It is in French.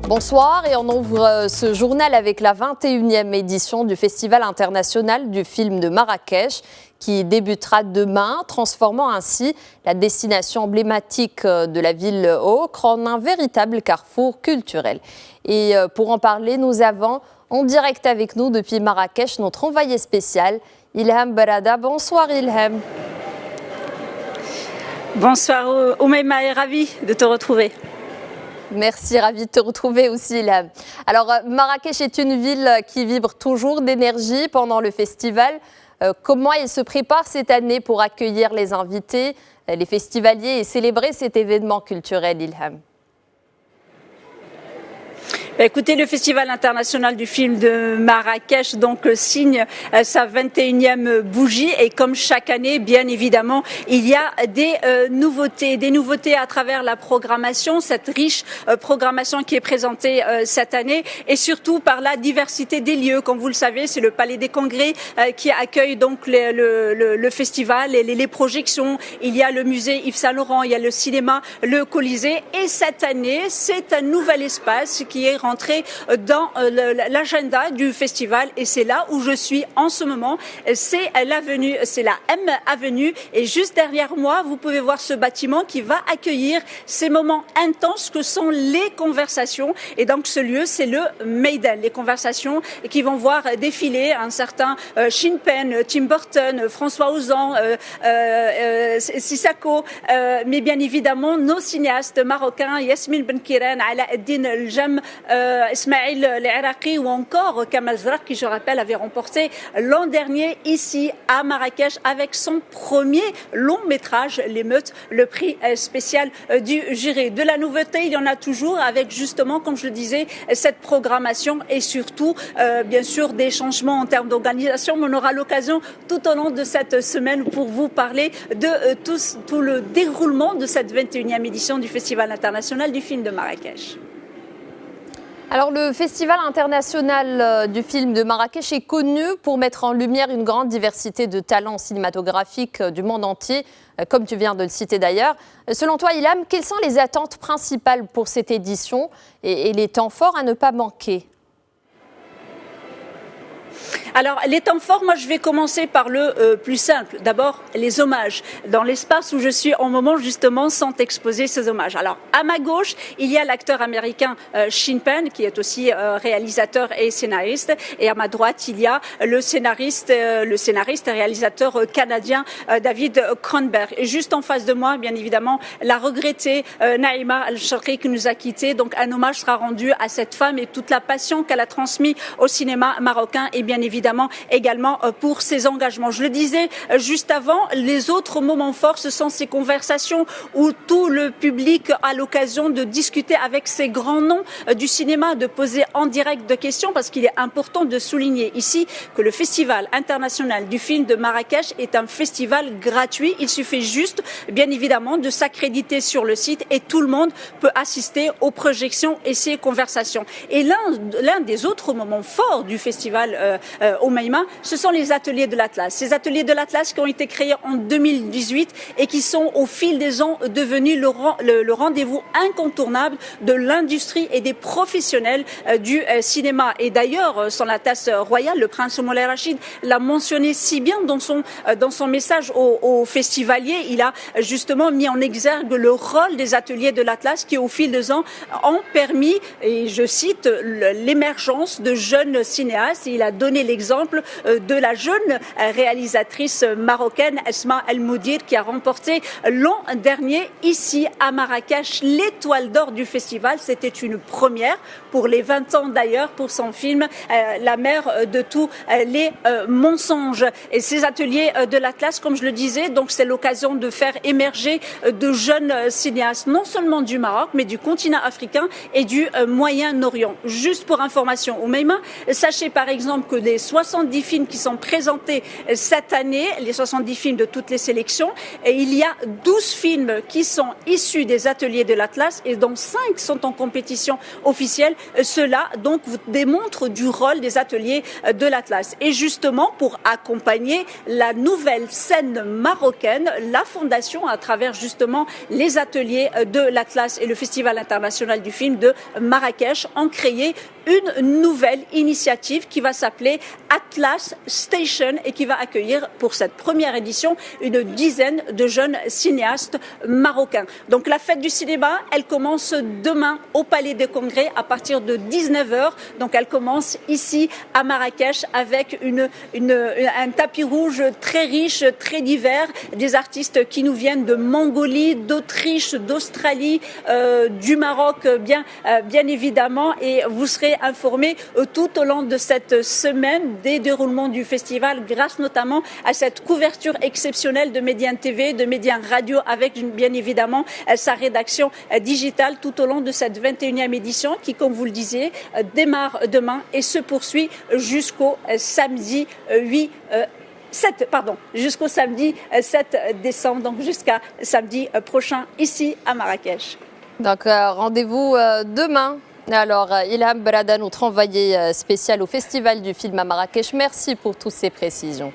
Bonsoir et on ouvre ce journal avec la 21e édition du Festival international du film de Marrakech qui débutera demain, transformant ainsi la destination emblématique de la ville ocre en un véritable carrefour culturel. Et pour en parler, nous avons en direct avec nous depuis Marrakech notre envoyé spécial, Ilham Barada. Bonsoir Ilham. Bonsoir Oumaima et ravie de te retrouver. Merci, ravie de te retrouver aussi là. Alors Marrakech est une ville qui vibre toujours d'énergie pendant le festival. Comment il se prépare cette année pour accueillir les invités, les festivaliers et célébrer cet événement culturel, Ilham? Écoutez, le Festival international du film de Marrakech signe sa 21e bougie et comme chaque année, bien évidemment, il y a des nouveautés à travers la programmation, cette riche programmation qui est présentée cette année et surtout par la diversité des lieux. Comme vous le savez, c'est le Palais des Congrès qui accueille donc le festival et les projections. Il y a le musée Yves Saint Laurent, il y a le cinéma, le Colisée et cette année, c'est un nouvel espace qui est rentré dans l'agenda du festival et c'est là où je suis en ce moment. C'est l'avenue, c'est la M Avenue et juste derrière moi, vous pouvez voir ce bâtiment qui va accueillir ces moments intenses que sont les conversations. Et donc ce lieu, c'est le Meydan, les conversations qui vont voir défiler un certain Sean Penn, Tim Burton, François Ozon, Sissako, mais bien évidemment nos cinéastes marocains, Yasmine Benkiran, Ala Eddin El-Jem, Ismail l'Iraqi ou encore Kamal Zrak qui, je rappelle, avait remporté l'an dernier ici à Marrakech avec son premier long métrage, L'émeute, le prix spécial du jury. De la nouveauté, il y en a toujours avec justement, comme je le disais, cette programmation et surtout, bien sûr, des changements en termes d'organisation. Mais on aura l'occasion tout au long de cette semaine pour vous parler de tout le déroulement de cette 21e édition du Festival international du film de Marrakech. Alors le Festival international du film de Marrakech est connu pour mettre en lumière une grande diversité de talents cinématographiques du monde entier, comme tu viens de le citer d'ailleurs. Selon toi, Ilham, quelles sont les attentes principales pour cette édition et les temps forts à ne pas manquer ? Alors, les temps forts, moi, je vais commencer par le plus simple. D'abord, les hommages. Dans l'espace où je suis en moment, justement, sont exposés ces hommages. Alors, à ma gauche, il y a l'acteur américain Sean Penn, qui est aussi réalisateur et scénariste. Et à ma droite, il y a le scénariste et réalisateur canadien David Cronenberg. Et juste en face de moi, bien évidemment, la regrettée Naïma Al-Sharqi qui nous a quittés. Donc, un hommage sera rendu à cette femme et toute la passion qu'elle a transmise au cinéma marocain et bien évidemment également pour ses engagements. Je le disais juste avant, les autres moments forts, ce sont ces conversations où tout le public a l'occasion de discuter avec ces grands noms du cinéma, de poser en direct de questions, parce qu'il est important de souligner ici que le Festival international du film de Marrakech est un festival gratuit. Il suffit juste, bien évidemment, de s'accréditer sur le site et tout le monde peut assister aux projections et ces conversations. Et l'un des autres moments forts du festival Oumaima, ce sont les ateliers de l'Atlas. Ces ateliers de l'Atlas qui ont été créés en 2018 et qui sont au fil des ans devenus le rendez-vous incontournable de l'industrie et des professionnels du cinéma. Et d'ailleurs, son Altesse royale, le prince Moulay Rachid, l'a mentionné si bien dans son message aux festivaliers. Il a justement mis en exergue le rôle des ateliers de l'Atlas qui, au fil des ans, ont permis, et je cite, l'émergence de jeunes cinéastes. Il a donné l'exemple de la jeune réalisatrice marocaine Esma El Moudir qui a remporté l'an dernier ici à Marrakech l'étoile d'or du festival. C'était une première pour les 20 ans d'ailleurs pour son film La mère de tous les mensonges. Et ces ateliers de l'Atlas, comme je le disais, donc c'est l'occasion de faire émerger de jeunes cinéastes, non seulement du Maroc, mais du continent africain et du Moyen-Orient. Juste pour information, Oumaima, sachez par exemple que 70 films qui sont présentés cette année, les 70 films de toutes les sélections. Et il y a 12 films qui sont issus des ateliers de l'Atlas et dont 5 sont en compétition officielle. Cela donc vous démontre du rôle des ateliers de l'Atlas. Et justement, pour accompagner la nouvelle scène marocaine, la Fondation, à travers justement les ateliers de l'Atlas et le Festival international du film de Marrakech, ont créé une nouvelle initiative qui va s'appeler Atlas Station et qui va accueillir pour cette première édition une dizaine de jeunes cinéastes marocains. Donc la fête du cinéma, elle commence demain au Palais des Congrès à partir de 19h. Donc elle commence ici à Marrakech avec un tapis rouge très riche, très divers, des artistes qui nous viennent de Mongolie, d'Autriche, d'Australie, du Maroc bien évidemment, et vous serez informés tout au long de cette semaine des déroulements du festival grâce notamment à cette couverture exceptionnelle de Médiane TV, de Médiane Radio avec bien évidemment sa rédaction digitale tout au long de cette 21e édition qui, comme vous le disiez, démarre demain et se poursuit jusqu'au samedi jusqu'au samedi 7 décembre, donc jusqu'à samedi prochain ici à Marrakech. Donc rendez-vous demain. Alors Ilham Berada, notre envoyé spécial au Festival du film à Marrakech, merci pour toutes ces précisions.